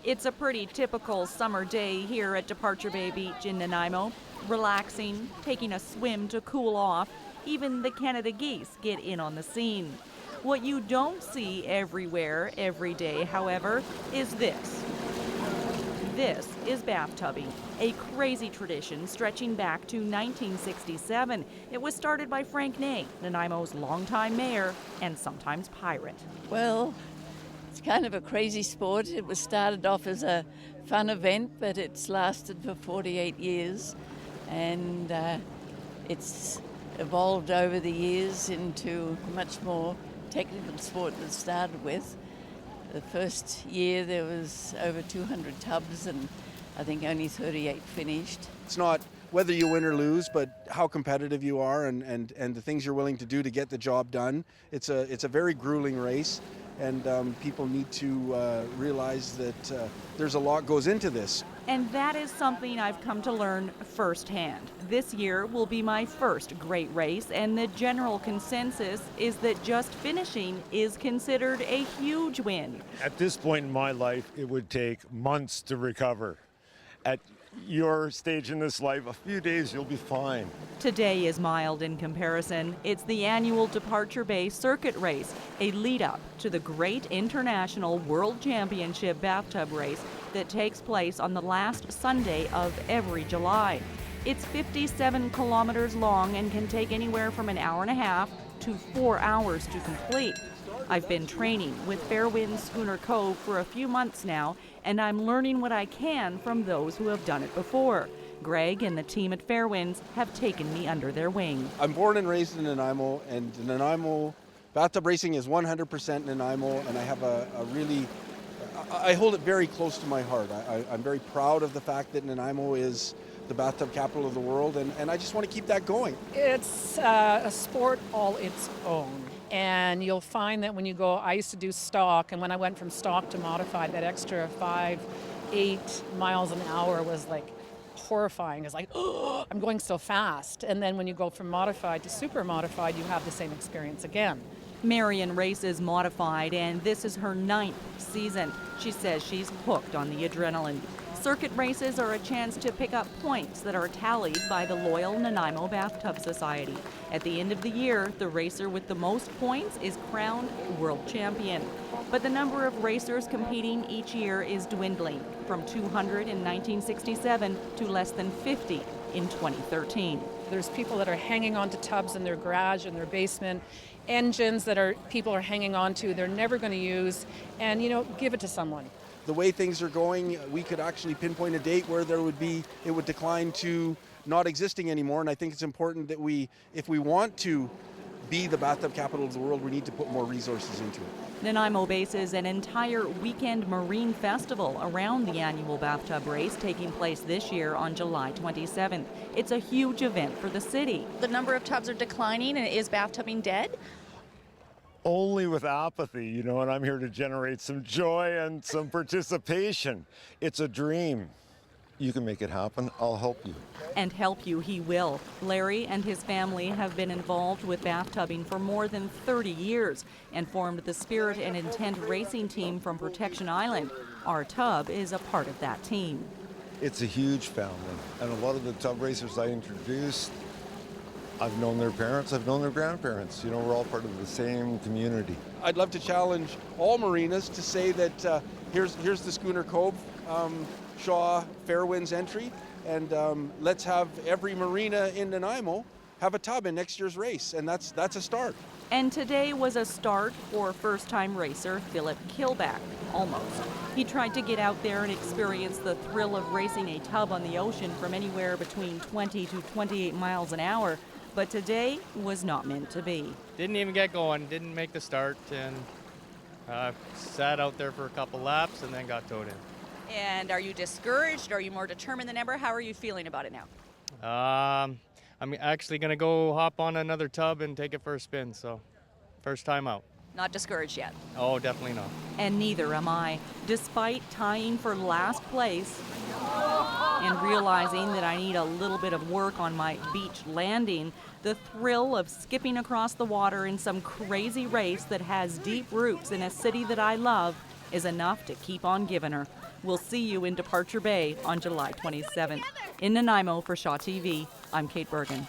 It's a pretty typical summer day here at Departure Bay Beach in Nanaimo. Relaxing, taking a swim to cool off. Even the Canada geese get in on the scene. What you don't see everywhere, every day, however, is this. This is bathtubbing, a crazy tradition stretching back to 1967. It was started by Frank Ney, Nanaimo's longtime mayor and sometimes pirate. Well, it's kind of a crazy sport. It was started off as a fun event, but it's lasted for 48 years, and it's evolved over the years into a much more technical sport than it started with. The first year there was over 200 tubs, and I think only 38 finished. It's not whether you win or lose, but how competitive you are and the things you're willing to do to get the job done. It's a very grueling race, and people need to realize that there's a lot goes into this. And that is something I've come to learn firsthand. This year will be my first great race, and the general consensus is that just finishing is considered a huge win. At this point in my life, it would take months to recover. At your stage in this life, a few days you'll be fine. Today is mild in comparison. It's the annual Departure Bay Circuit Race, a lead-up to the great international World Championship bathtub race that takes place on the last Sunday of every July. It's 57 kilometers long and can take anywhere from an hour and a half to 4 hours to complete. I've been training with Fairwind Schooner Cove for a few months now, and I'm learning what I can from those who have done it before. Greg and the team at Fairwinds have taken me under their wing. I'm born and raised in Nanaimo, and Nanaimo bathtub racing is 100% Nanaimo, and I have I hold it very close to my heart. I'm very proud of the fact that Nanaimo is the bathtub capital of the world, and I just want to keep that going. It's a sport all its own. And you'll find that when you go, I used to do stock, and when I went from stock to modified, that extra 5-8 miles an hour was like horrifying. It's like, oh, I'm going so fast. And then when you go from modified to super modified, you have the same experience again. Marion races modified, and this is her 9th season. She says she's hooked on the adrenaline. Circuit races are a chance to pick up points that are tallied by the loyal Nanaimo Bathtub Society. At the end of the year, the racer with the most points is crowned world champion. But the number of racers competing each year is dwindling, from 200 in 1967 to less than 50 in 2013. There's people that are hanging on to tubs in their garage, in their basement, engines that people are hanging on to, they're never going to use, and give it to someone. The way things are going, we could actually pinpoint a date where it would decline to not existing anymore, and I think it's important that if we want to be the bathtub capital of the world, we need to put more resources into it. Nanaimo bases an entire weekend marine festival around the annual bathtub race taking place this year on July 27th. It's a huge event for the city. The number of tubs are declining, and is bathtubbing dead? Only with apathy, and I'm here to generate some joy and some participation. It's a dream. You can make it happen. I'll help you. And help you he will. Larry and his family have been involved with bathtubbing for more than 30 years and formed the Spirit and Intent racing team from Protection Island. Our tub is a part of that team. It's a huge family, and a lot of the tub racers I introduced, I've known their parents, I've known their grandparents. We're all part of the same community. I'd love to challenge all marinas to say that here's the Schooner Cove Shaw Fairwinds entry, and let's have every marina in Nanaimo have a tub in next year's race, and that's a start. And today was a start for first-time racer Philip Kilback, almost. He tried to get out there and experience the thrill of racing a tub on the ocean from anywhere between 20 to 28 miles an hour, but today was not meant to be. Didn't even get going, didn't make the start, and sat out there for a couple laps and then got towed in. And are you discouraged? Are you more determined than ever? How are you feeling about it now? I'm actually going to go hop on another tub and take it for a spin, so first time out. Not discouraged yet? Oh, definitely not. And neither am I. Despite tying for last place and realizing that I need a little bit of work on my beach landing, the thrill of skipping across the water in some crazy race that has deep roots in a city that I love is enough to keep on giving her. We'll see you in Departure Bay on July 27th. In Nanaimo for Shaw TV, I'm Kate Bergen.